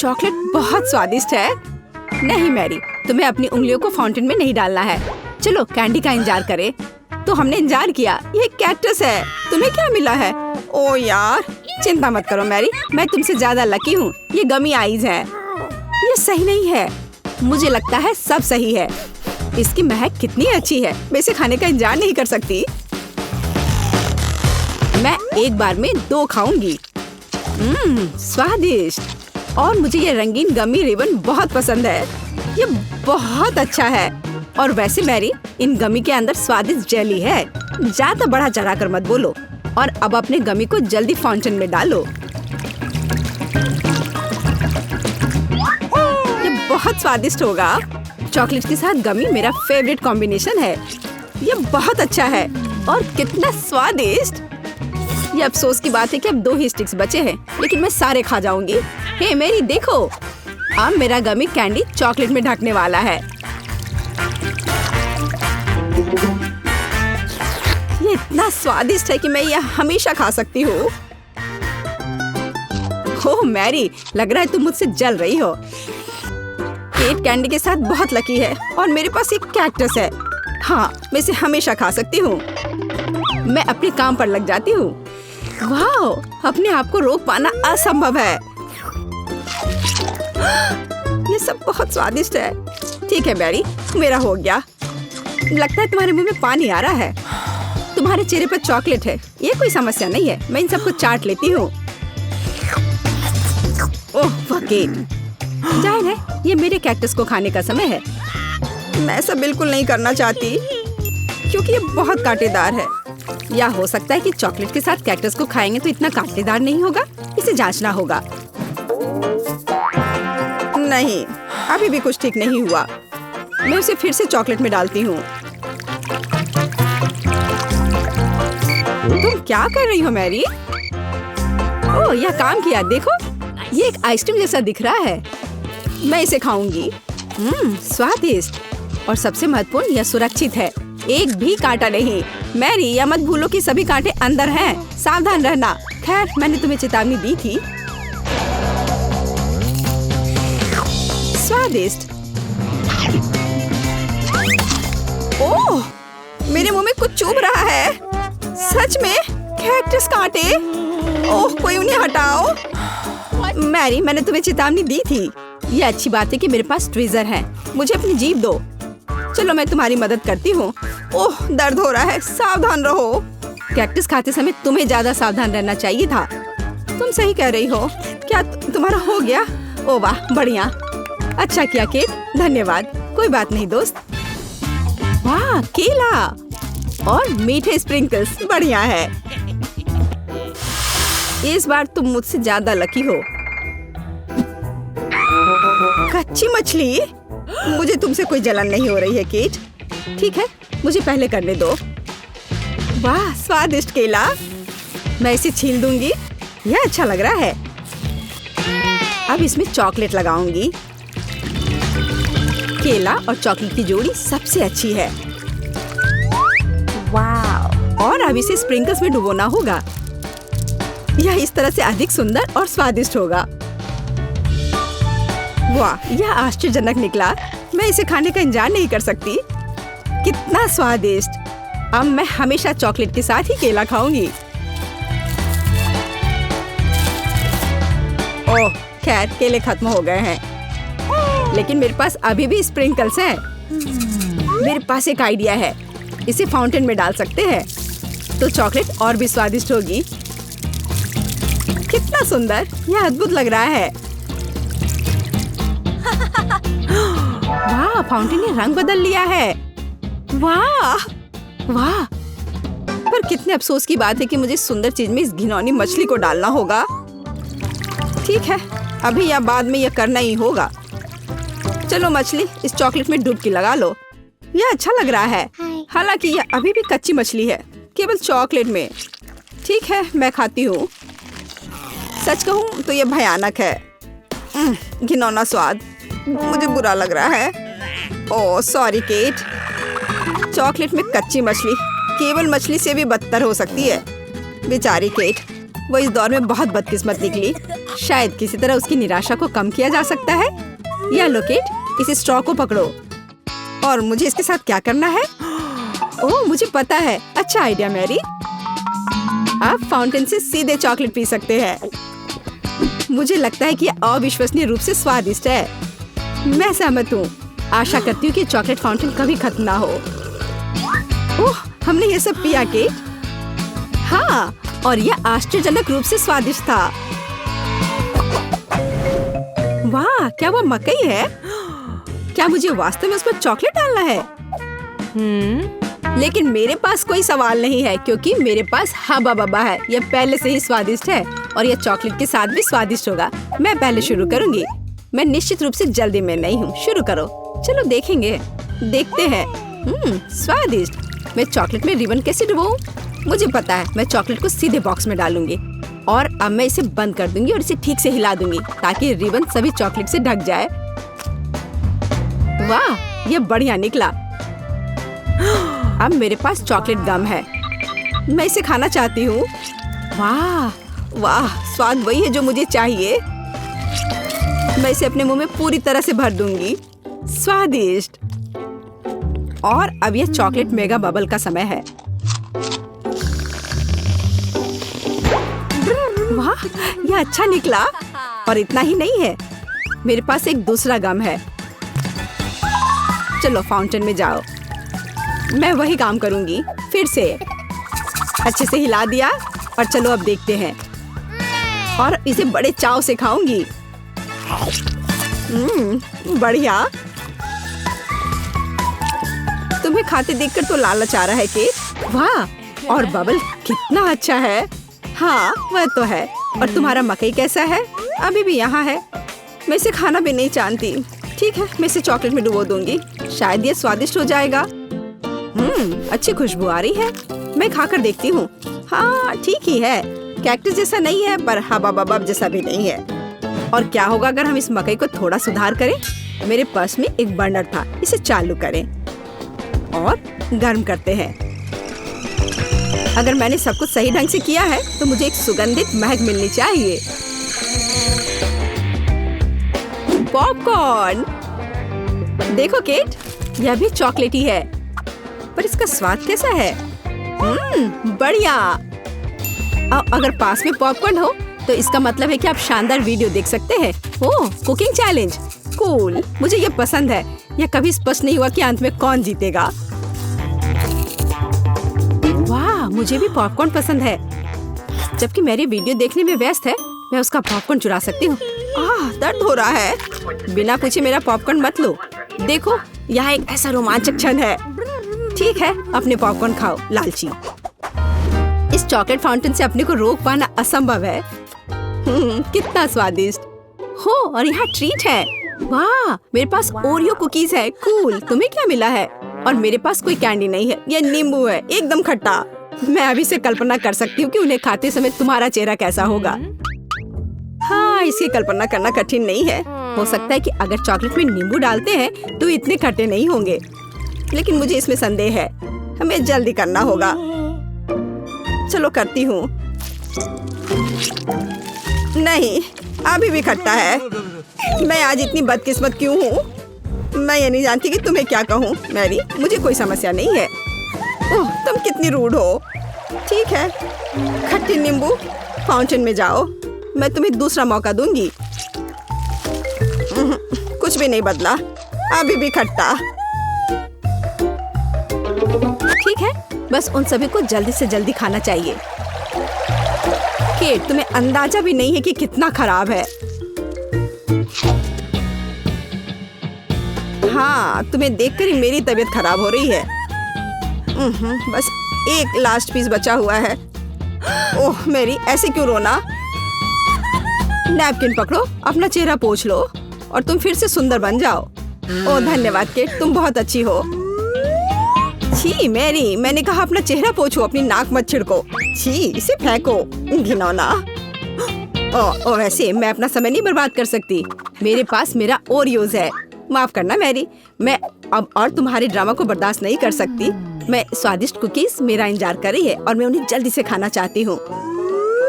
Chocolate बहुत स्वादिष्ट है। नहीं मैरी, तुम्हें अपनी उंगलियों को फाउंटेन में नहीं डालना है। चलो कैंडी का इंतजार करें। तो हमने इंतजार किया। ये कैक्टस है। तुम्हें क्या मिला है? ओ यार, चिंता मत करो मैरी, मैं तुमसे ज्यादा लकी हूँ। ये गमी आइज है। ये सही नहीं है। मुझे लगता है सब सही है। इसकी महक कितनी अच्छी है। मैं इसे खाने का इंतजार नहीं कर सकती। मैं एक बार में 2 खाऊंगी। स्वादिष्ट। और मुझे ये रंगीन गमी रिबन बहुत पसंद है। ये बहुत अच्छा है। और वैसे मैरी, इन गमी के अंदर स्वादिष्ट जेली है। ज्यादा बढ़ा चढ़ा कर मत बोलो। और अब अपने गमी को जल्दी फाउंटेन में डालो। ये बहुत स्वादिष्ट होगा। चॉकलेट के साथ गमी मेरा फेवरेट कॉम्बिनेशन है। ये बहुत अच्छा है। और कितना स्वादिष्ट। ये अफसोस की बात है कि अब 2 ही स्टिक्स बचे हैं, लेकिन मैं सारे खा जाऊंगी। हे मेरी देखो, अब मेरा गमी कैंडी चॉकलेट में ढकने वाला है। ये इतना स्वादिष्ट है कि मैं यह हमेशा खा सकती हूँ। ओह मैरी, लग रहा है तुम मुझसे जल रही हो। केट कैंडी के साथ बहुत लकी है और मेरे पास एक कैक्टस है। हाँ, मैं इसे हमेशा खा सकती हूँ। मैं अपने काम पर लग जाती हूँ। वाह, अपने आप को रोक पाना असंभव है। ये सब बहुत स्वादिष्ट है। ठीक है मैरी, मेरा हो गया। लगता है तुम्हारे मुंह में पानी आ रहा है। तुम्हारे चेहरे पर चॉकलेट है। ये कोई समस्या नहीं है। मैं इन सबको चाट लेती हूँ। ओह केट, जाहिर है ये मेरे कैक्टस को खाने का समय है। मैं ऐसा बिल्कुल नहीं करना चाहती क्योंकि ये बहुत कांटेदार है। या हो सकता है कि चॉकलेट के साथ कैक्टस को खाएंगे तो इतना कांटेदार नहीं होगा। इसे जांचना होगा। नहीं, अभी भी कुछ ठीक नहीं हुआ। मैं उसे फिर से चॉकलेट में डालती हूँ। तुम क्या कर रही हो मैरी? ओह, यह काम किया। देखो, ये एक आइसक्रीम जैसा दिख रहा है। मैं इसे खाऊंगी। स्वादिष्ट। और सबसे महत्वपूर्ण, यह सुरक्षित है। एक भी कांटा नहीं। मैरी, यह मत भूलो कि सभी कांटे अंदर हैं। सावधान रहना। खैर, मैंने तुम्हें चेतावनी दी थी। स्वादिष्ट। ओह, मेरे मुंह में कुछ चुभ रहा है। सच में कैक्टस कांटे। ओह, कोई उन्हें हटाओ। मैरी, मैंने तुम्हें चेतावनी दी थी। ये अच्छी बात है कि मेरे पास ट्विज़र है। मुझे अपनी जीभ दो। चलो, मैं तुम्हारी मदद करती हूँ। ओह, दर्द हो रहा है। सावधान रहो। कैक्टस खाते समय तुम्हें ज्यादा सावधान रहना चाहिए था। तुम सही कह रही हो। क्या तुम्हारा हो गया? ओह वाह, बढ़िया। अच्छा किया केट, धन्यवाद। कोई बात नहीं दोस्त। वाह, केला और मीठे स्प्रिंकल्स, बढ़िया है। इस बार तुम मुझसे ज्यादा लकी हो। कच्ची मछली? मुझे तुमसे कोई जलन नहीं हो रही है केट। ठीक है, मुझे पहले करने दो। वाह, स्वादिष्ट केला। मैं इसे छील दूंगी। यह अच्छा लग रहा है। अब इसमें चॉकलेट लगाऊंगी। केला और चॉकलेट की जोड़ी सबसे अच्छी है। वाह। और अब इसे स्प्रिंकल्स में डुबोना होगा। यह इस तरह से अधिक सुंदर और स्वादिष्ट होगा। वाह, यह आश्चर्यजनक निकला। मैं इसे खाने का इंतजार नहीं कर सकती। कितना स्वादिष्ट। अब मैं हमेशा चॉकलेट के साथ ही केला खाऊंगी। ओह, खैर केले खत्म हो गए हैं, लेकिन मेरे पास अभी भी स्प्रिंकल्स हैं। मेरे पास एक आइडिया है। इसे फाउंटेन में डाल सकते हैं तो चॉकलेट और भी स्वादिष्ट होगी। कितना सुंदर। यह अद्भुत लग रहा है। वाह, फाउंटेन ने रंग बदल लिया है। वाह वाह। पर कितने अफसोस की बात है कि मुझे सुंदर चीज में इस घिनौनी मछली को डालना होगा। ठीक है, अभी या बाद में यह करना ही होगा। चलो मछली, इस चॉकलेट में डुबकी लगा लो। यह अच्छा लग रहा है। हालांकि यह अभी भी कच्ची मछली है, केवल चॉकलेट में। ठीक है, मैं खाती हूँ। सच कहूँ तो यह भयानक है। घिनौना स्वाद। मुझे बुरा लग रहा है। Oh sorry cat. चॉकलेट में कच्ची मछली केवल मछली से भी बदतर हो सकती है। बेचारी केट, वो इस दौर में बहुत बदकिस्मत निकली। शायद किसी तरह उसकी निराशा को कम किया जा सकता है। या लो किट, इस स्ट्रॉ को पकड़ो। और मुझे इसके साथ क्या करना है? ओह, मुझे पता है। अच्छा आइडिया मैरी। आप फाउंटेन से सीधे चॉकलेट पी सकते हैं। मुझे लगता है कि यह अविश्वसनीय रूप से स्वादिष्ट है। मैं सहमत हूँ। आशा करती हूँ कि चॉकलेट फाउंटेन कभी खत्म ना हो। ओह, हमने ये सब पिया केट। हाँ, और यह आश्चर्यजनक रूप से स्वादिष्ट था। वाह, क्या वो मकई है? क्या मुझे वास्तव में उस पर चॉकलेट डालना है? लेकिन मेरे पास कोई सवाल नहीं है क्योंकि मेरे पास हब्बा बब्बा है। यह पहले से ही स्वादिष्ट है और यह चॉकलेट के साथ भी स्वादिष्ट होगा। मैं पहले शुरू करूंगी। मैं निश्चित रूप से जल्दी में नहीं हूँ। शुरू करो। चलो देखेंगे। देखते हैं। स्वादिष्ट। मैं चॉकलेट में रिबन कैसे डुबाऊं? मुझे पता है। मैं चॉकलेट को सीधे बॉक्स में डालूंगी और अब मैं इसे बंद कर दूंगी और इसे ठीक से हिला दूंगी ताकि रिबन सभी चॉकलेट से ढक जाए। वाह, यह बढ़िया निकला। अब मेरे पास चॉकलेट गम है। मैं इसे खाना चाहती हूँ। वाह वाह, स्वाद वही है जो मुझे चाहिए। मैं इसे अपने मुंह में पूरी तरह से भर दूंगी। स्वादिष्ट। और अब यह चॉकलेट मेगा बबल का समय है। वाह, यह अच्छा निकला। और इतना ही नहीं है, मेरे पास एक दूसरा गम है। चलो फाउंटेन में जाओ। मैं वही काम करूंगी। फिर से अच्छे से हिला दिया और चलो अब देखते हैं। और इसे बड़े चाव से खाऊंगी। बढ़िया। तुम्हें खाते देखकर तो लालच आ रहा है केट। वाह, और बबल कितना अच्छा है। हाँ, वह तो है। और तुम्हारा मकई कैसा है? अभी भी यहाँ है। मैं इसे खाना भी नहीं जानती। ठीक है, मैं इसे चॉकलेट में डुबो दूंगी। शायद ये स्वादिष्ट हो जाएगा। अच्छी खुशबू आ रही है। मैं खाकर देखती हूँ। हाँ, ठीक ही है। कैक्टस जैसा नहीं है पर हबा बबा जैसा भी नहीं है। और क्या होगा अगर हम इस मकई को थोड़ा सुधार करें? मेरे पास में एक बर्नर था। इसे चालू करें और गर्म करते हैं। अगर मैंने सब कुछ सही ढंग से किया है तो मुझे एक सुगंधित महक मिलनी चाहिए। पॉपकॉर्न। देखो केट, यह भी चॉकलेटी है पर इसका स्वाद कैसा है? बढ़िया। अगर पास में पॉपकॉर्न हो तो इसका मतलब है कि आप शानदार वीडियो देख सकते हैं। ओह, कुकिंग चैलेंज। कूल, मुझे ये पसंद है। यह कभी स्पष्ट नहीं हुआ कि अंत में कौन जीतेगा। वाह, मुझे भी पॉपकॉर्न पसंद है। जबकि मेरी वीडियो देखने में व्यस्त है, मैं उसका पॉपकॉर्न चुरा सकती हूँ। दर्द हो रहा है। बिना पूछे मेरा पॉपकॉर्न मत लो। देखो, यहाँ एक ऐसा रोमांचक क्षण है। ठीक है, अपने पॉपकॉर्न खाओ, लालची। इस चॉकलेट फाउंटेन से अपने को रोक पाना असंभव है। कितना स्वादिष्ट हो। और यहाँ ट्रीट है। वाह, मेरे पास ओरियो कुकीज है। कूल। तुम्हें क्या मिला है? और मेरे पास कोई कैंडी नहीं है। यह नींबू है, एकदम खट्टा। मैं अभी से कल्पना कर सकती हूँ कि उन्हें खाते समय तुम्हारा चेहरा कैसा होगा। हाँ, इसकी कल्पना करना कठिन नहीं है। हो सकता है कि अगर चॉकलेट में नींबू डालते हैं तो इतने खट्टे नहीं होंगे, लेकिन मुझे इसमें संदेह है। हमें जल्दी करना होगा। चलो करती हूँ। नहीं, अभी भी खट्टा है। मैं आज इतनी बदकिस्मत क्यों हूँ? मैं ये नहीं जानती कि तुम्हें क्या कहूँ। मैरी, मुझे कोई समस्या नहीं है। ओह, तुम कितनी रूड हो। ठीक है, खट्टी नींबू, फाउंटेन में जाओ। मैं तुम्हें दूसरा मौका दूंगी। कुछ भी नहीं बदला, अभी भी खट्टा। ठीक है, बस उन सभी को जल्दी से जल्दी खाना चाहिए। केट, तुम्हें अंदाजा भी नहीं है कि कितना खराब है। हाँ, तुम्हें देखकर ही मेरी तबीयत खराब हो रही है। बस एक लास्ट पीस बचा हुआ है। ओह मेरी, ऐसे क्यों रोना? नैपकिन पकड़ो, अपना चेहरा पोंछ लो और तुम फिर से सुंदर बन जाओ। ओह धन्यवाद केट, तुम बहुत अच्छी हो। छी मैरी, मैंने कहा अपना चेहरा पोंछो, अपनी नाक मत छिड़को। छी, इसे फेंको, घिनौना। ओह वैसे मैं अपना समय नहीं बर्बाद कर सकती। मेरे पास मेरा ओरियोज है। माफ करना मैरी, मैं अब और तुम्हारे ड्रामा को बर्दाश्त नहीं कर सकती। मैं स्वादिष्ट कुकीज मेरा इंतजार कर रही है और मैं उन्हें जल्दी से खाना चाहती हूँ,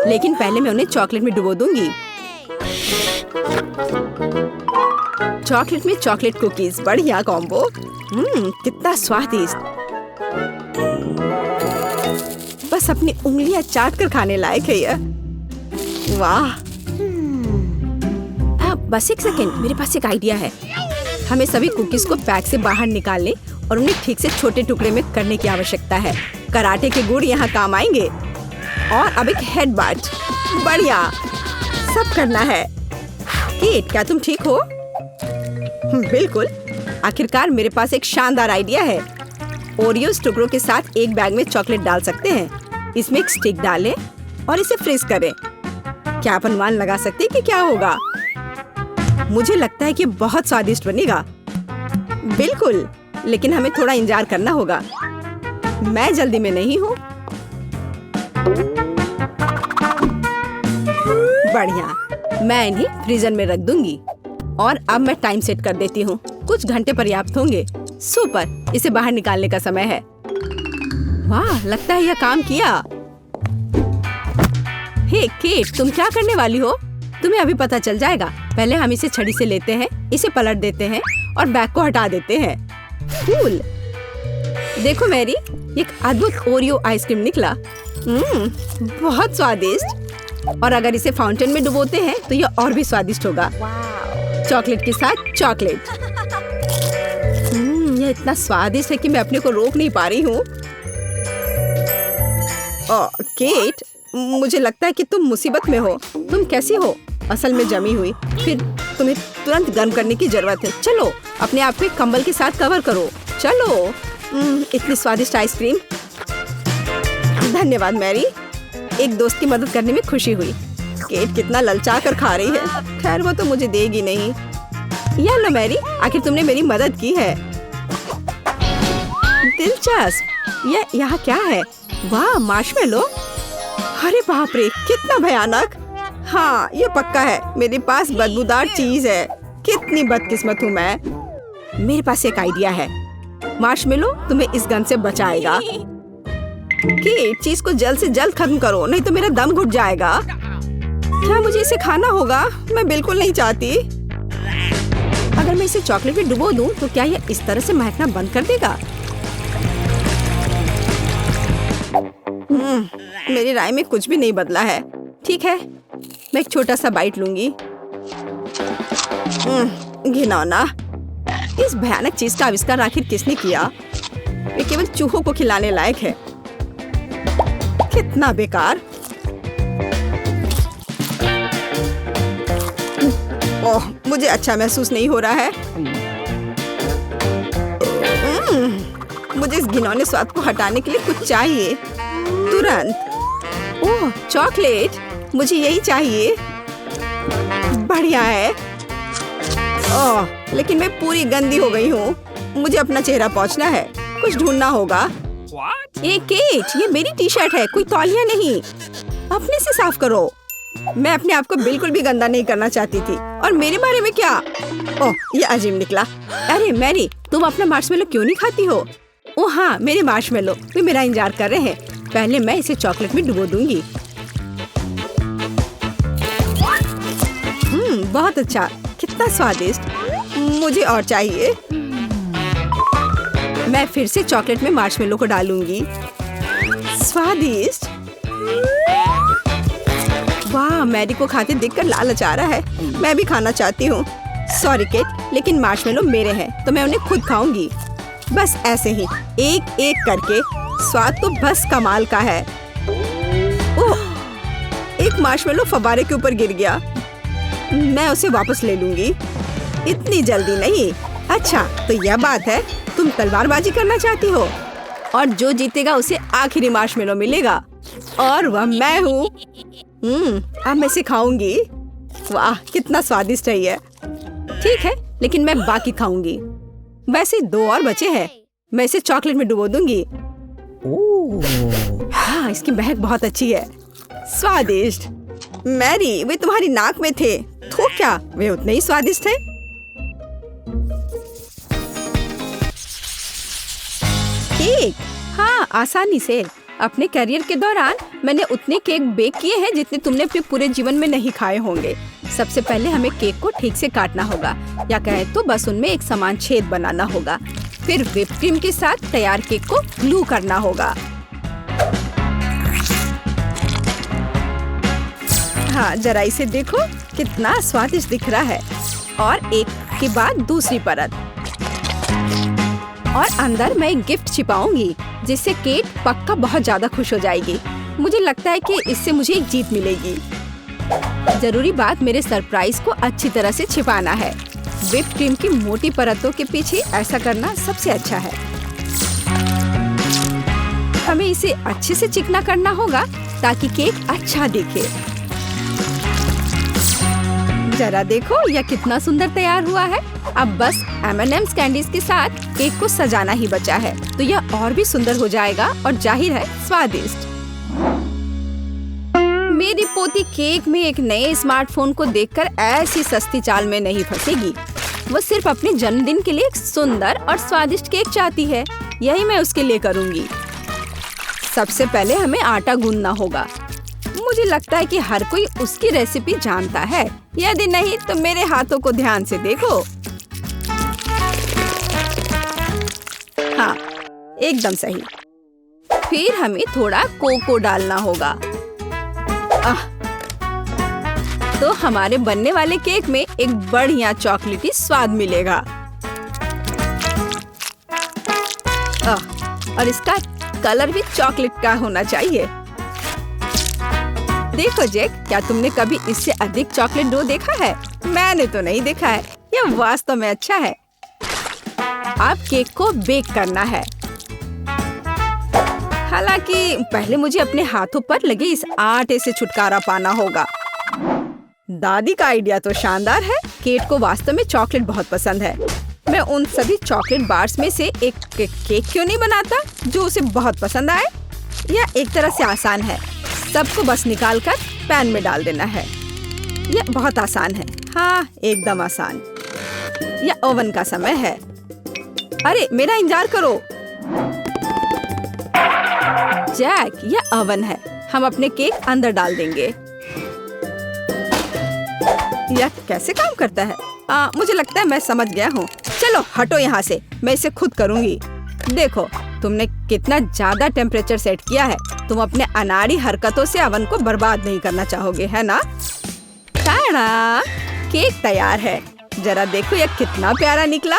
लेकिन पहले मैं उन्हें चॉकलेट में डुबो दूंगी। चॉकलेट में चॉकलेट कुकीज, बढ़िया कॉम्बो। कितना स्वादिष्ट। बस अपनी उंगलियां चाट कर खाने लायक है यह। वाह। बस एक सेकेंड, मेरे पास एक आइडिया है। हमें सभी कुकीज को पैक से बाहर निकालने और उन्हें ठीक से छोटे टुकड़े में करने की आवश्यकता है। कराटे के गुण यहाँ काम आएंगे। और अब एक हेडबट, बढ़िया, सब करना है। केट, क्या तुम ठीक हो? बिल्कुल। आखिरकार मेरे पास एक शानदार आइडिया है। ओरियोस टुकड़ों के साथ एक बैग में चॉकलेट डाल सकते हैं। इसमें एक स्टिक डालें और इसे फ्रीज करें। क्या आप अनुमान लगा सकते हैं कि क्या होगा? मुझे लगता है कि बहुत स्वादिष्ट बनेगा। बिल्कुल, लेकिन हमें थोड़ा इंतजार करना होगा। मैं जल्दी में नहीं हूँ। बढ़िया, मैं इन्हें फ्रीजर में रख दूंगी। और अब मैं टाइम सेट कर देती हूँ। कुछ घंटे पर्याप्त होंगे। सुपर, इसे बाहर निकालने का समय है। वाह, लगता है यह काम किया। हे केट, तुम क्या करने वाली हो? तुम्हें अभी पता चल जाएगा। पहले हम इसे छड़ी से लेते हैं, इसे पलट देते हैं और बैग को हटा देते हैं। कूल। देखो मैरी, एक अद्भुत ओरियो आइसक्रीम निकला। बहुत स्वादिष्ट। और अगर इसे फाउंटेन में डुबोते हैं तो यह और भी स्वादिष्ट होगा। चॉकलेट के साथ चॉकलेट। यह इतना स्वादिष्ट है कि मैं अपने को रोक नहीं पा रही हूँ। केट, मुझे लगता है कि तुम मुसीबत में हो। तुम कैसी हो? असल में जमी हुई। फिर तुम्हें तुरंत गर्म करने की जरूरत है। चलो, अपने आप को कंबल के साथ कवर करो। चलो। इतनी स्वादिष्ट आइसक्रीम। धन्यवाद मैरी, एक दोस्त की मदद करने में खुशी हुई। केट कितना ललचा कर खा रही है। खैर, वो तो मुझे देगी नहीं। या लो मैरी, आखिर तुमने मेरी मदद की है। दिलचस्प। यह यहाँ क्या है? वाह, मार्शमेलो। अरे बाप रे, कितना भयानक। हाँ, ये पक्का है। मेरे पास बदबूदार चीज है। कितनी बदकिस्मत हूँ मैं। मेरे पास एक आइडिया है। मार्शमेलो तुम्हें इस गन से बचाएगा। केट, चीज को जल्द से जल्द खत्म करो, नहीं तो मेरा दम घुट जाएगा। क्या मुझे इसे खाना होगा? मैं बिल्कुल नहीं चाहती। अगर मैं इसे चॉकलेट में डुबो दूं, तो क्या यह इस तरह से महकना बंद कर देगा? मेरी राय में कुछ भी नहीं बदला है। ठीक है, मैं एक छोटा सा बाइट लूंगी। घिनौना। इस भयानक चीज का आविष्कार आखिर किसने किया? ये केवल चूहों को खिलाने लायक है। कितना बेकार। ओह, मुझे अच्छा महसूस नहीं हो रहा है। मुझे इस घिनौने स्वाद को हटाने के लिए कुछ चाहिए, तुरंत। ओह, चॉकलेट, मुझे यही चाहिए। बढ़िया है। ओह, लेकिन मैं पूरी गंदी हो गई हूँ। मुझे अपना चेहरा पोंछना है। कुछ ढूंढना होगा। ए केट, ये मेरी टी शर्ट है, कोई तौलिया नहीं। अपने से साफ करो। मैं अपने आप को बिल्कुल भी गंदा नहीं करना चाहती थी। और मेरे बारे में क्या? ओह, ये अजीब निकला। अरे मैरी, तुम अपना मार्शमेलो क्यों नहीं खाती हो? ओह हाँ, मेरे मार्शमेलो, वे मेरा इंतजार कर रहे हैं। पहले मैं इसे चॉकलेट में डुबो दूंगी। बहुत अच्छा, कितना स्वादिष्ट। मुझे और चाहिए। मैं फिर से चॉकलेट में मार्शमेलो को डालूंगी। स्वादिष्ट। वाह, मैरी को खाते देखकर लालच आ रहा है। मैं भी खाना चाहती हूँ। सॉरी केट, लेकिन मार्शमेलो मेरे हैं तो मैं उन्हें खुद खाऊंगी। बस ऐसे ही, एक एक करके। स्वाद तो बस कमाल का है। ओह, एक मार्शमेलो फव्वारे के ऊपर गिर गया। मैं उसे वापस ले लूंगी। इतनी जल्दी नहीं। अच्छा, तो यह बात है, तुम तलवारबाजी करना चाहती हो और जो जीतेगा उसे आखिरी मार्शमेलो मिलेगा और वह मैं हूँ। अब मैं इसे खाऊंगी। वाह, कितना स्वादिष्ट है ये। ठीक है, लेकिन मैं बाकी खाऊंगी। वैसे 2 और बचे हैं। मैं इसे चॉकलेट में डुबो दूंगी। हाँ, इसकी महक बहुत अच्छी है। स्वादिष्ट। मैरी, वे तुम्हारी नाक में थे। तो क्या वे उतने ही स्वादिष्ट हैं? केक। हाँ, आसानी से। अपने करियर के दौरान मैंने उतने केक बेक किए हैं जितने तुमने अपने पूरे जीवन में नहीं खाए होंगे। सबसे पहले हमें केक को ठीक से काटना होगा, या कहे तो बस उनमें एक समान छेद बनाना होगा। फिर व्हिप क्रीम के साथ तैयार केक को ग्लू करना होगा। हाँ, जरा इसे देखो, कितना स्वादिष्ट दिख रहा है। और एक के बाद दूसरी परत। और अंदर मैं एक गिफ्ट छिपाऊंगी, जिससे केट पक्का बहुत ज्यादा खुश हो जाएगी। मुझे लगता है कि इससे मुझे एक जीत मिलेगी। जरूरी बात मेरे सरप्राइज को अच्छी तरह से छिपाना है। व्हिप क्रीम की मोटी परतों के पीछे ऐसा करना सबसे अच्छा है। हमें इसे अच्छे से चिकना करना होगा ताकि केक अच्छा दिखे। जरा देखो, यह कितना सुंदर तैयार हुआ है। अब बस M&M's कैंडीज के साथ केक को सजाना ही बचा है, तो यह और भी सुंदर हो जाएगा और जाहिर है स्वादिष्ट। मेरी पोती केक में एक नए स्मार्टफोन को देखकर ऐसी सस्ती चाल में नहीं फंसेगी। वो सिर्फ अपने जन्मदिन के लिए एक सुंदर और स्वादिष्ट केक चाहती है। यही मैं उसके लिए करूंगी। सबसे पहले हमें आटा गूंदना होगा। मुझे लगता है कि हर कोई उसकी रेसिपी जानता है। यदि नहीं तो मेरे हाथों को ध्यान से देखो। हाँ, एकदम सही। फिर हमें थोड़ा कोको डालना होगा। तो हमारे बनने वाले केक में एक बढ़िया चॉकलेटी स्वाद मिलेगा। और इसका कलर भी चॉकलेट का होना चाहिए। देखो जैक, क्या तुमने कभी इससे अधिक चॉकलेट डो देखा है? मैंने तो नहीं देखा है। यह वास्तव में अच्छा है। अब केक को बेक करना है। हालांकि पहले मुझे अपने हाथों पर लगे इस आटे से छुटकारा पाना होगा। दादी का आइडिया तो शानदार है। केट को वास्तव में चॉकलेट बहुत पसंद है। मैं उन सभी चॉकलेट बार्स में से एक केक क्यों नहीं बनाता जो उसे बहुत पसंद आए। यह एक तरह से आसान है। सबको बस निकालकर पैन में डाल देना है। यह बहुत आसान है। हाँ, एकदम आसान। यह ओवन का समय है। अरे मेरा इंतजार करो। जैक, यह ओवन है। हम अपने केक अंदर डाल देंगे। यह कैसे काम करता है? मुझे लगता है मैं समझ गया हूँ। चलो हटो यहाँ से, मैं इसे खुद करूँगी। देखो, तुमने कितना ज्यादा टेम्परेचर सेट किया है। तुम अपने अनाड़ी हरकतों से ओवन को बर्बाद नहीं करना चाहोगे, है ना? टाड़ा, केक तैयार है। जरा देखो यह कितना प्यारा निकला।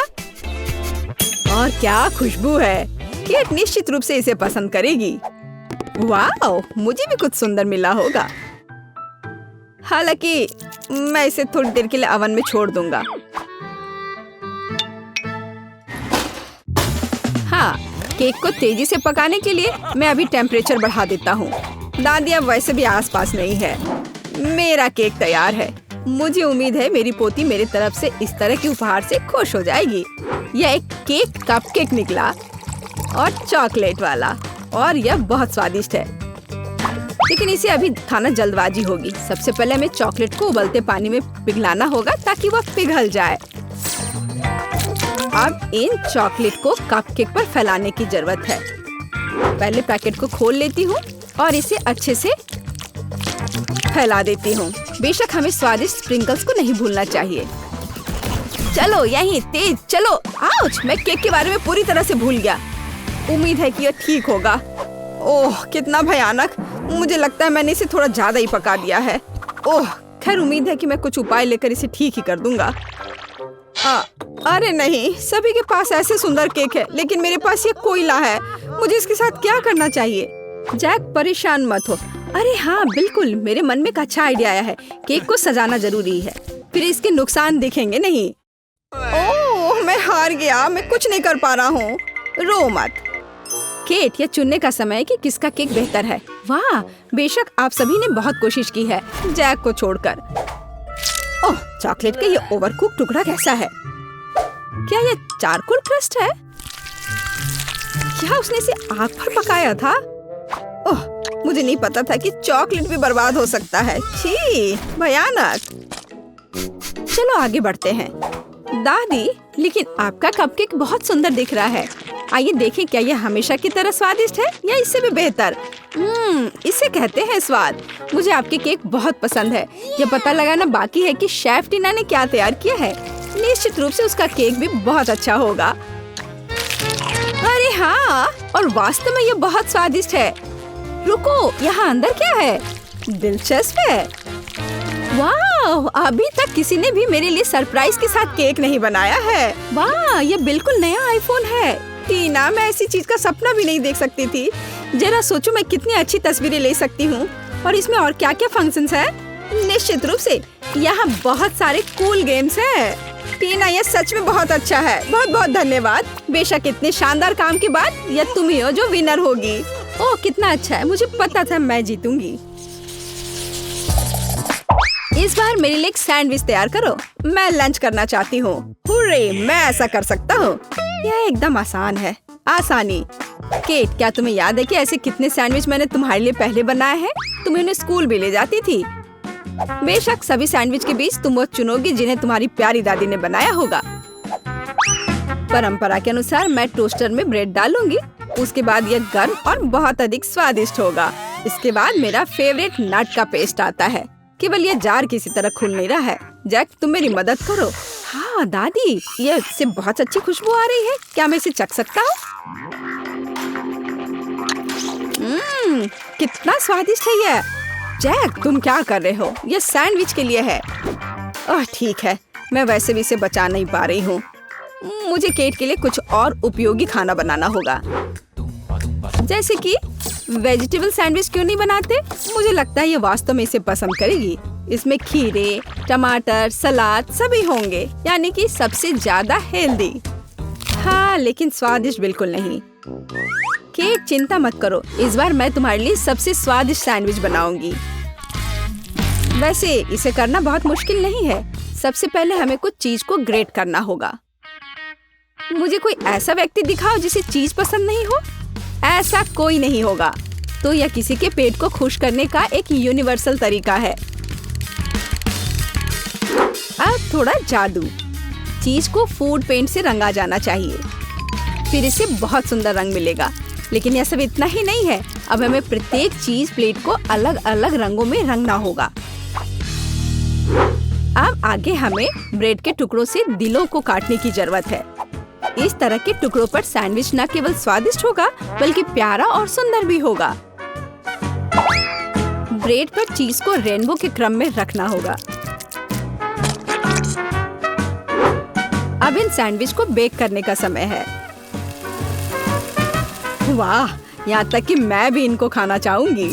और क्या खुशबू है। केट निश्चित रूप से इसे पसंद करेगी। वाह, मुझे भी कुछ सुंदर मिला होगा। हालांकि मैं इसे थोड़ी देर के लिए ओवन में छोड़ दूंगा। हाँ, केक को तेजी से पकाने के लिए मैं अभी टेम्परेचर बढ़ा देता हूँ। दादी अब वैसे भी आसपास नहीं है। मेरा केक तैयार है। मुझे उम्मीद है मेरी पोती मेरी तरफ से इस तरह के उपहार से खुश हो जाएगी। यह एक केक कपकेक निकला और चॉकलेट वाला, और यह बहुत स्वादिष्ट है। लेकिन इसे अभी खाना जल्दबाजी होगी। सबसे पहले हमें चॉकलेट को उबलते पानी में पिघलाना होगा ताकि वह पिघल जाए। अब इन चॉकलेट को कपकेक पर फैलाने की जरूरत है। पहले पैकेट को खोल लेती हूँ और इसे अच्छे से फैला देती हूँ। बेशक हमें स्वादिष्ट स्प्रिंकल्स को नहीं भूलना चाहिए। चलो यहीं तेज चलो। आउच, मैं केक के बारे में पूरी तरह से भूल गया। उम्मीद है कि यह ठीक होगा। ओह, कितना भयानक। मुझे लगता है मैंने इसे थोड़ा ज्यादा ही पका दिया है। ओह, खैर उम्मीद है कि मैं कुछ उपाय लेकर इसे ठीक ही कर दूंगा। अरे नहीं, सभी के पास ऐसे सुंदर केक है, लेकिन मेरे पास ये कोयला है। मुझे इसके साथ क्या करना चाहिए? जैक, परेशान मत हो। अरे हाँ, बिल्कुल, मेरे मन में एक अच्छा आइडिया आया है। केक को सजाना जरूरी है, फिर इसके नुकसान दिखेंगे नहीं। ओह, मैं हार गया। मैं कुछ नहीं कर पा रहा हूँ। रो मत। केट, यह चुनने का समय है कि किसका केक बेहतर है। वाह, बेशक आप सभी ने बहुत कोशिश की है, जैक को छोड़कर। ओह, चॉकलेट का ये ओवरकुक टुकड़ा कैसा है? क्या यह चारकोल क्रस्ट है? क्या उसने इसे आग पर पकाया था? ओह, मुझे नहीं पता था कि चॉकलेट भी बर्बाद हो सकता है। छी, भयानक। चलो आगे बढ़ते हैं। दादी, लेकिन आपका कपकेक बहुत सुंदर दिख रहा है। आइए देखें क्या ये हमेशा की तरह स्वादिष्ट है या इससे भी बेहतर। इसे कहते हैं स्वाद। मुझे आपके केक बहुत पसंद है। ये पता लगाना बाकी है कि शेफ टीना ने क्या तैयार किया है। निश्चित रूप से उसका केक भी बहुत अच्छा होगा। अरे हाँ, और वास्तव में ये बहुत स्वादिष्ट है। रुको, यहाँ अंदर क्या है? दिलचस्प है। वाह, अभी तक किसी ने भी मेरे लिए सरप्राइज के साथ केक नहीं बनाया है। वाह, ये बिल्कुल नया आईफोन है। टीना, मैं ऐसी चीज का सपना भी नहीं देख सकती थी। जरा सोचो मैं कितनी अच्छी तस्वीरें ले सकती हूँ। और इसमें और क्या क्या फंक्शंस है? निश्चित रूप से यहाँ बहुत सारे कूल गेम्स है। टीना, ये सच में बहुत अच्छा है। बहुत बहुत धन्यवाद। बेशक इतने शानदार काम के बाद यह तुम ही हो जो विनर होगी। ओह, कितना अच्छा है। मुझे पता था मैं जीतूंगी। इस बार मेरे लिए एक सैंडविच तैयार करो। मैं लंच करना चाहती हूँ। हुर्रे, मैं ऐसा कर सकता हूँ। यह एकदम आसान है। आसानी। केट, क्या तुम्हें याद है कि ऐसे कितने सैंडविच मैंने तुम्हारे लिए पहले बनाए हैं? तुम्हें उन्हें स्कूल भी ले जाती थी। बेशक सभी सैंडविच के बीच तुम वो चुनोगी जिन्हें तुम्हारी प्यारी दादी ने बनाया होगा। परंपरा के अनुसार मैं टोस्टर में ब्रेड डालूंगी। उसके बाद यह गर्म और बहुत अधिक स्वादिष्ट होगा। इसके बाद मेरा फेवरेट नट का पेस्ट आता है। केवल यह जार किसी तरह खुल नहीं रहा है। जैक, तुम मेरी मदद करो। हाँ दादी, ये इससे बहुत अच्छी खुशबू आ रही है। क्या मैं इसे चख सकता हूँ? कितना स्वादिष्ट है यह। जैक, तुम क्या कर रहे हो? यह सैंडविच के लिए है। ओह ठीक है, मैं वैसे भी इसे बचा नहीं पा रही हूँ। मुझे केट के लिए कुछ और उपयोगी खाना बनाना होगा। जैसे कि वेजिटेबल सैंडविच क्यों नहीं बनाते? मुझे लगता है ये वास्तव में इसे पसंद करेगी। इसमें खीरे, टमाटर, सलाद सभी होंगे, यानी कि सबसे ज्यादा हेल्दी। हाँ, लेकिन स्वादिष्ट बिल्कुल नहीं। केट, चिंता मत करो। इस बार मैं तुम्हारे लिए सबसे स्वादिष्ट सैंडविच बनाऊंगी। वैसे इसे करना बहुत मुश्किल नहीं है। सबसे पहले हमें कुछ चीज को ग्रेट करना होगा। मुझे कोई ऐसा व्यक्ति दिखाओ जिसे चीज पसंद नहीं हो। ऐसा कोई नहीं होगा। तो यह किसी के पेट को खुश करने का एक यूनिवर्सल तरीका है। अब थोड़ा जादू। चीज को फूड पेंट से रंगा जाना चाहिए, फिर इसे बहुत सुंदर रंग मिलेगा। लेकिन यह सब इतना ही नहीं है। अब हमें प्रत्येक चीज प्लेट को अलग अलग रंगों में रंगना होगा। अब आगे हमें ब्रेड के टुकड़ों से दिलों को काटने की जरूरत है। इस तरह के टुकड़ों पर सैंडविच न केवल स्वादिष्ट होगा बल्कि प्यारा और सुंदर भी होगा। ब्रेड पर चीज को रेनबो के क्रम में रखना होगा। अब इन सैंडविच को बेक करने का समय है। वाह, यहाँ तक कि मैं भी इनको खाना चाहूंगी।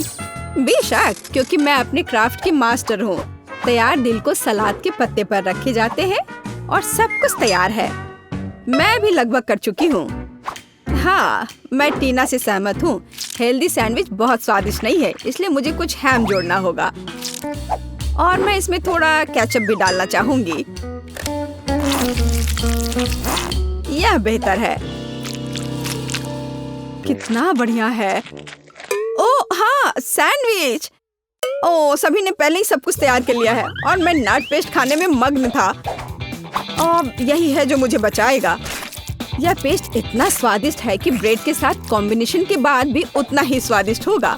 बेशक, क्योंकि मैं अपने क्राफ्ट की मास्टर हूँ। तैयार दिल को सलाद के पत्ते पर रखे जाते हैं और सब कुछ तैयार है। मैं भी लगभग कर चुकी हूँ। हाँ, मैं टीना से सहमत हूँ। हेल्दी सैंडविच बहुत स्वादिष्ट नहीं है, इसलिए मुझे कुछ हैम जोड़ना होगा। और मैं इसमें थोड़ा केचप भी डालना चाहूंगी। यह बेहतर है। कितना बढ़िया है। ओह हाँ, सैंडविच। ओह, सभी ने पहले ही सब कुछ तैयार कर लिया है और मैं नट पेस्ट खाने में मग्न था। अब यही है जो मुझे बचाएगा। यह पेस्ट इतना स्वादिष्ट है कि ब्रेड के साथ कॉम्बिनेशन के बाद भी उतना ही स्वादिष्ट होगा।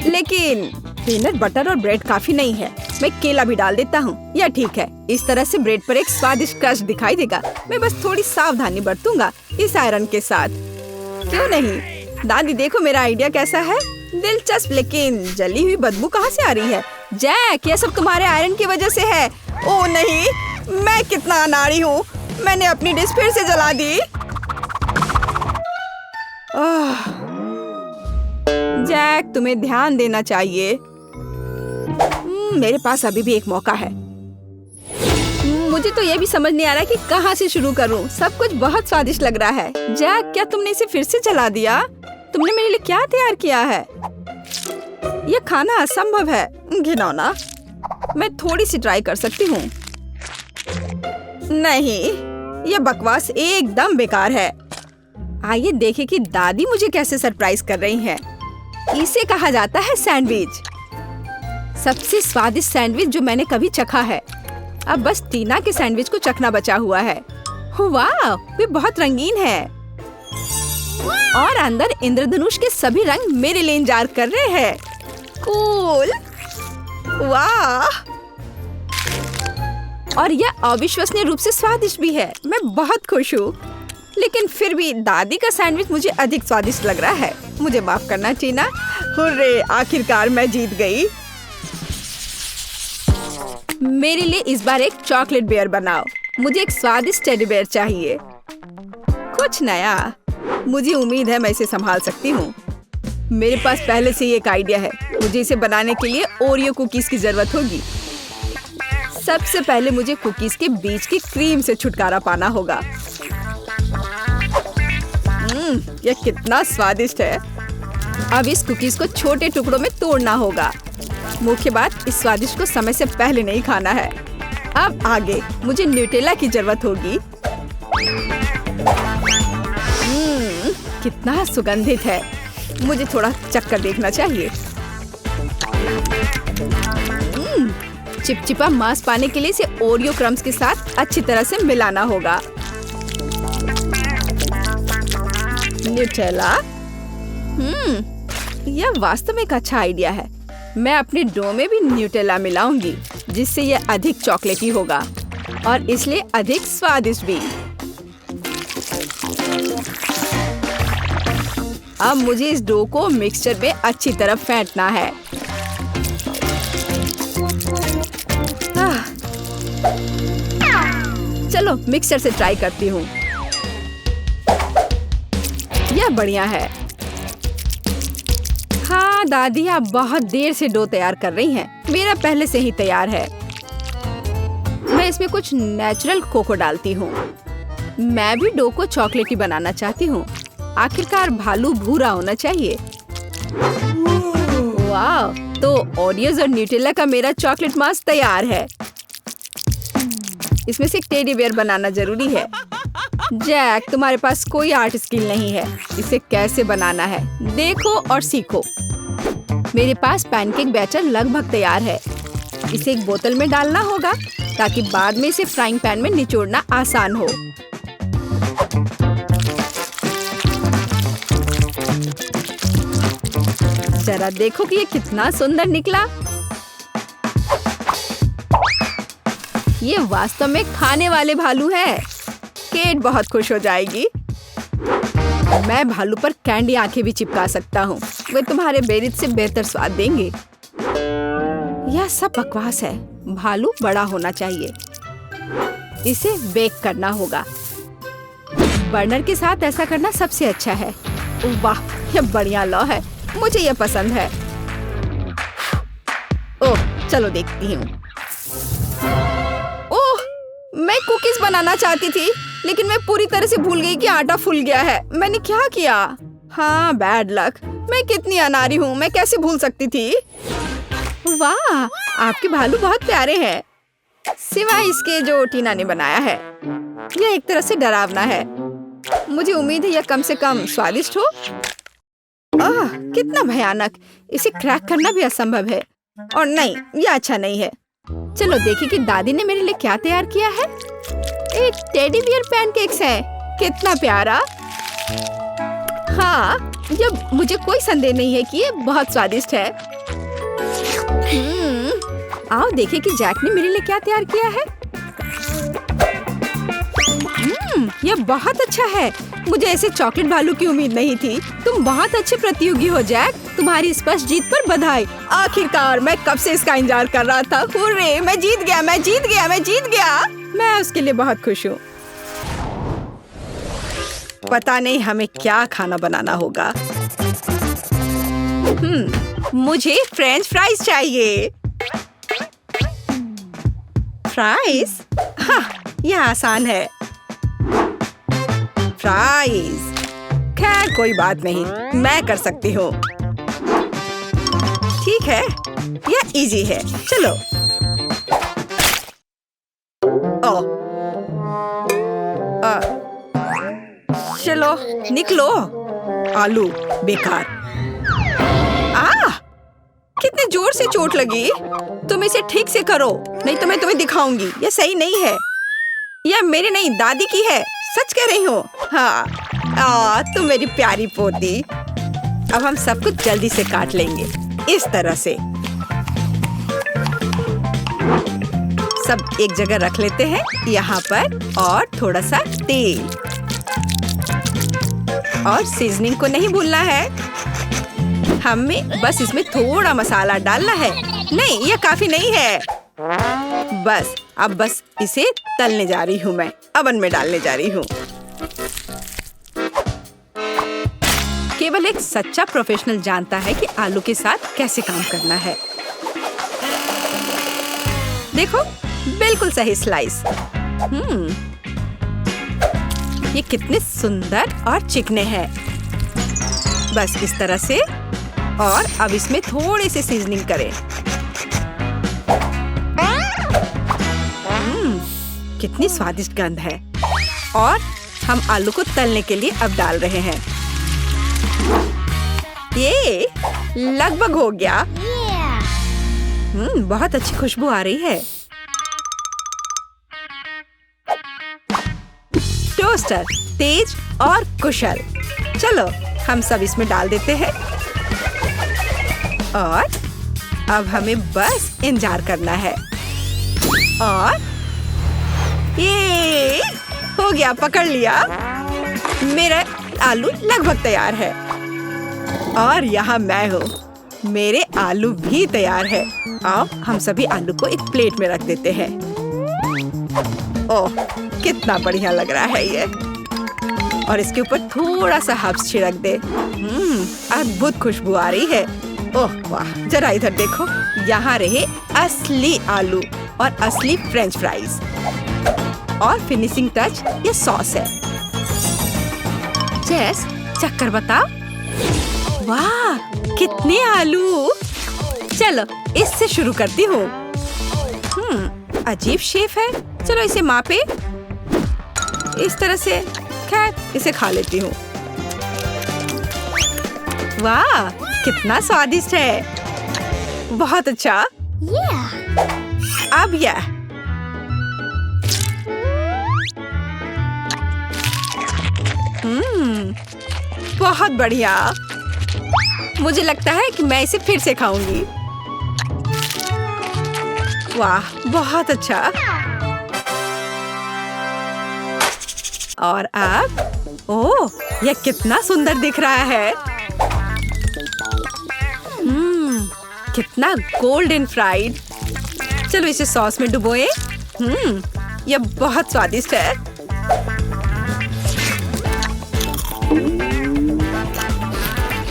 लेकिन पीनट बटर और ब्रेड काफी नहीं है। मैं केला भी डाल देता हूँ। यह ठीक है। इस तरह से ब्रेड पर एक स्वादिष्ट क्रश दिखाई देगा। मैं बस थोड़ी सावधानी बरतूंगा इस आयरन के साथ। क्यों नहीं? दादी देखो मेरा आइडिया कैसा है। दिलचस्प, लेकिन जली हुई बदबू कहाँ से आ रही है? जैक, यह सब तुम्हारे आयरन की वजह से है। ओह नहीं, मैं कितना अनाड़ी हूँ। मैंने अपनी डिश फिर से जला दी। जैक, तुम्हें ध्यान देना चाहिए। मेरे पास अभी भी एक मौका है। मुझे तो यह भी समझ नहीं आ रहा कि कहाँ से शुरू करूँ। सब कुछ बहुत स्वादिष्ट लग रहा है। जैक, क्या तुमने इसे फिर से जला दिया? तुमने मेरे लिए क्या तैयार किया है? यह खाना असंभव है। घिनौना। मैं थोड़ी सी ट्राई कर सकती हूँ। नहीं, यह बकवास एकदम बेकार है। आइए देखें कि दादी मुझे कैसे सरप्राइज कर रही हैं। इसे कहा जाता है सैंडविच। सबसे स्वादिष्ट सैंडविच जो मैंने कभी चखा है। अब बस टीना के सैंडविच को चखना बचा हुआ है। वाह, वे बहुत रंगीन है और अंदर इंद्रधनुष के सभी रंग मेरे लिए इंतजार कर रहे हैं। कूल, वाह! और यह अविश्वसनीय रूप से स्वादिष्ट भी है। मैं बहुत खुश हूँ, लेकिन फिर भी दादी का सैंडविच मुझे अधिक स्वादिष्ट लग रहा है। मुझे माफ करना टीना। हुर्रे, आखिरकार मैं जीत गई। मेरे लिए इस बार एक चॉकलेट बेयर बनाओ। मुझे एक स्वादिष्ट टेडी बेयर चाहिए, कुछ नया। मुझे उम्मीद है मैं इसे संभाल सकती हूँ। मेरे पास पहले से ही एक आइडिया है। मुझे इसे बनाने के लिए ओरियो कुकीज की जरूरत होगी। सबसे पहले मुझे कुकीज के बीच की क्रीम से छुटकारा पाना होगा। यह कितना स्वादिष्ट है। अब इस कुकीज को छोटे टुकड़ों में तोड़ना होगा। मुख्य बात, इस स्वादिष्ट को समय से पहले नहीं खाना है। अब आगे मुझे न्यूटेला की जरूरत होगी। कितना सुगंधित है। मुझे थोड़ा चक्कर देखना चाहिए। चिपचिपा मांस पाने के लिए इसे ओरियो क्रम्स के साथ अच्छी तरह से मिलाना होगा। न्यूटेला, यह वास्तव में एक अच्छा आइडिया है। मैं अपने डो में भी न्यूटेला मिलाऊंगी, जिससे यह अधिक चॉकलेटी होगा और इसलिए अधिक स्वादिष्ट भी। अब मुझे इस डो को मिक्सचर में अच्छी तरह फेंटना है। चलो मिक्सचर से ट्राई करती हूँ। यह बढ़िया है। हाँ दादी, आप बहुत देर से डो तैयार कर रही हैं। मेरा पहले से ही तैयार है। मैं इसमें कुछ नेचुरल कोको डालती हूँ। मैं भी डो को चॉकलेटी बनाना चाहती हूँ। आखिरकार भालू भूरा होना चाहिए। वाह, तो ओरियोज और न्यूटेला का मेरा चॉकलेट मास तैयार है। इसमें से एक टेडी बेयर बनाना जरूरी है। जैक, तुम्हारे पास कोई आर्ट स्किल नहीं है। इसे कैसे बनाना है देखो और सीखो। मेरे पास पैनकेक बैटर लगभग तैयार है। इसे एक बोतल में डालना होगा ताकि बाद में इसे फ्राइंग पैन में निचोड़ना आसान हो। जरा देखो कि ये कितना सुंदर निकला। ये वास्तव में खाने वाले भालू है। केट बहुत खुश हो जाएगी। मैं भालू पर कैंडी आंखें भी चिपका सकता हूँ। वे तुम्हारे बेरिज से बेहतर स्वाद देंगे। यह सब बकवास है। भालू बड़ा होना चाहिए। इसे बेक करना होगा। बर्नर के साथ ऐसा करना सबसे अच्छा है। वाह, यह बढ़िया लौ है। मुझे यह पसंद है। ओह, चलो देखती हूँ। ओह, मैं कुकीज बनाना चाहती थी, लेकिन मैं पूरी तरह से भूल गई कि आटा फूल गया है। मैंने क्या किया? हाँ, बैड लक। मैं कितनी अनाड़ी हूँ। मैं कैसे भूल सकती थी? वाह, आपके भालू बहुत प्यारे हैं, सिवाय इसके जो टीना ने बनाया है। यह एक तरह से डरावना है। मुझे उम्मीद है यह कम से कम स्वादिष्ट हो। आह, कितना भयानक। इसे क्रैक करना भी असंभव है। और नहीं, यह अच्छा नहीं है। चलो देखिए कि दादी ने मेरे लिए क्या तैयार किया है। एक टेडी बियर पैनकेक्स है। कितना प्यारा। हाँ, जब मुझे कोई संदेह नहीं है कि ये बहुत स्वादिष्ट है। आओ देखें कि जैक ने मेरे लिए क्या तैयार किया है। यह बहुत अच्छा है। मुझे ऐसे चॉकलेट भालू की उम्मीद नहीं थी। तुम बहुत अच्छे प्रतियोगी हो जैक। तुम्हारी स्पष्ट जीत पर बधाई। आखिरकार, मैं कब से इसका इंतजार कर रहा था। हुर्रे, मैं जीत गया, मैं जीत गया, मैं जीत गया। मैं उसके लिए बहुत खुश हूँ। पता नहीं हमें क्या खाना बनाना होगा। मुझे फ्रेंच फ्राइज चाहिए। फ्राइज? हाँ, यह आसान है। फ्राइज। खैर कोई बात नहीं, मैं कर सकती हूँ। ठीक है, यह इजी है। चलो। चलो निकलो। आलू बेकार। कितने जोर से चोट लगी। तुम इसे ठीक से करो, नहीं तो मैं तुम्हें दिखाऊंगी। यह सही नहीं है। यह मेरी नहीं, दादी की है। सच कह रही हूँ। हाँ, तुम मेरी प्यारी पोती। अब हम सब कुछ जल्दी से काट लेंगे, इस तरह से। सब एक जगह रख लेते हैं यहाँ पर, और थोड़ा सा तेल, और सीजनिंग को नहीं भूलना है। हमें बस इसमें थोड़ा मसाला डालना है। नहीं, यह काफी नहीं है। अब बस इसे तलने जा रही हूँ। मैं अवन में डालने जा रही हूँ। केवल एक सच्चा प्रोफेशनल जानता है कि आलू के साथ कैसे काम करना है। देखो, बिल्कुल सही स्लाइस। ये कितने सुंदर और चिकने हैं। बस इस तरह से। और अब इसमें थोड़ी सी सीजनिंग करें। कितनी स्वादिष्ट गंध है। और हम आलू को तलने के लिए अब डाल रहे हैं। ये लगभग हो गया। बहुत अच्छी खुशबू आ रही है। टोस्टर तेज और कुशल। चलो, हम सब इसमें डाल देते हैं। और अब हमें बस इंतजार करना है। और ये हो गया, पकड़ लिया। मेरा आलू लगभग तैयार है। और यहाँ मैं हूँ। मेरे आलू भी तैयार है। अब हम सभी आलू को एक प्लेट में रख देते हैं। ओह, कितना बढ़िया लग रहा है ये। और इसके ऊपर थोड़ा सा हर्ब्स छिड़क दे। अद्भुत खुशबू आ रही है। ओह वाह, जरा इधर देखो। यहाँ रहे असली आलू और असली फ्रेंच फ्राइज। और फिनिशिंग टच ये सॉस है। जेस, चक्कर बता। वाह, कितने आलू। चलो, इससे शुरू करती हूँ। अजीब शेप है। चलो इसे मापे। इस तरह से। खैर, इसे खा लेती हूँ। वाह, कितना स्वादिष्ट है। बहुत अच्छा। अब यह। बहुत बढ़िया। मुझे लगता है कि मैं इसे फिर से खाऊंगी। वाह, बहुत अच्छा। और अब, ओह, यह कितना सुंदर दिख रहा है। कितना गोल्डन फ्राइड। चलो इसे सॉस में डुबोए। यह बहुत स्वादिष्ट है।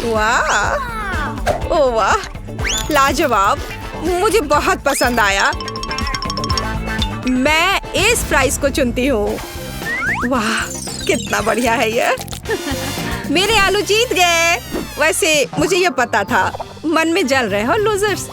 वाह, ओह वाह, लाजवाब। मुझे बहुत पसंद आया। मैं इस फ्राइज को चुनती हूँ। वाह, कितना बढ़िया है ये। मेरे आलू जीत गए। वैसे मुझे ये पता था। मन में जल रहे हो लूजर्स।